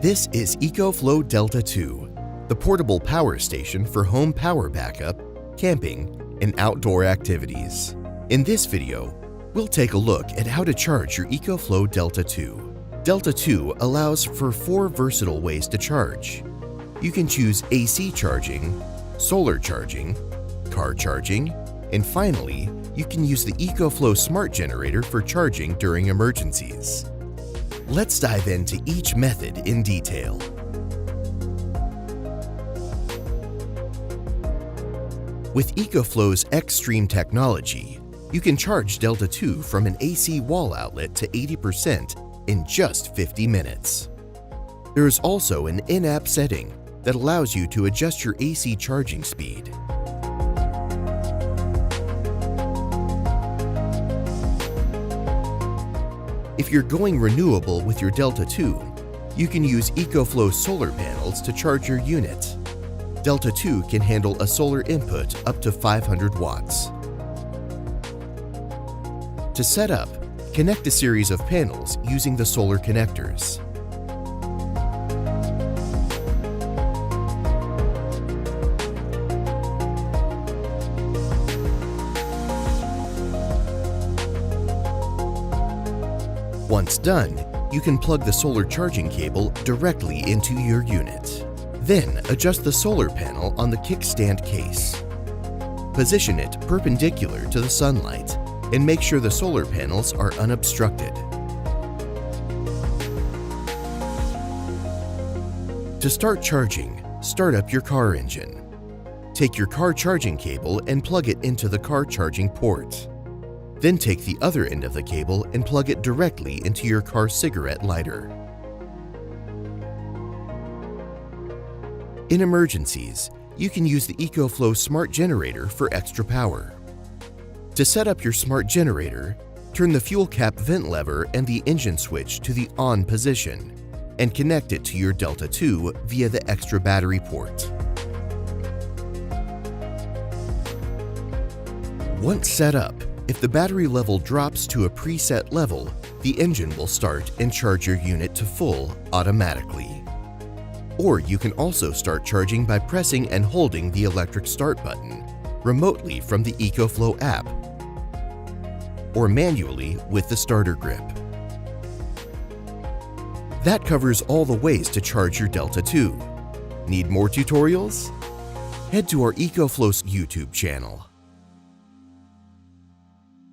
This is ECOFLOW Delta 2, the portable power station for home power backup, camping, and outdoor activities. In this video, we'll take a look at how to charge your ECOFLOW Delta 2. Delta 2 allows for 4 versatile ways to charge. You can choose AC charging, solar charging, car charging, and finally, you can use the ECOFLOW Smart Generator for charging during emergencies. Let's dive into each method in detail. With ECOFLOW's Xtreme technology, you can charge Delta 2 from an AC wall outlet to 80% in just 50 minutes. There is also an in-app setting that allows you to adjust your AC charging speed. If you're going renewable with your Delta 2, you can use ECOFLOW solar panels to charge your unit. Delta 2 can handle a solar input up to 500 watts. To set up, connect a series of panels using the solar connectors. Once done, you can plug the solar charging cable directly into your unit. Then adjust the solar panel on the kickstand case. Position it perpendicular to the sunlight and make sure the solar panels are unobstructed. To start charging, start up your car engine. Take your car charging cable and plug it into the car charging port. Then take the other end of the cable and plug it directly into your car cigarette lighter. In emergencies, you can use the ECOFLOW Smart Generator for extra power. To set up your smart generator, turn the fuel cap vent lever and the engine switch to the on position and connect it to your Delta 2 via the extra battery port. Once set up, if the battery level drops to a preset level, the engine will start and charge your unit to full automatically. Or you can also start charging by pressing and holding the electric start button remotely from the ECOFLOW app or manually with the starter grip. That covers all the ways to charge your Delta 2. Need more tutorials? Head to our ECOFLOW YouTube channel.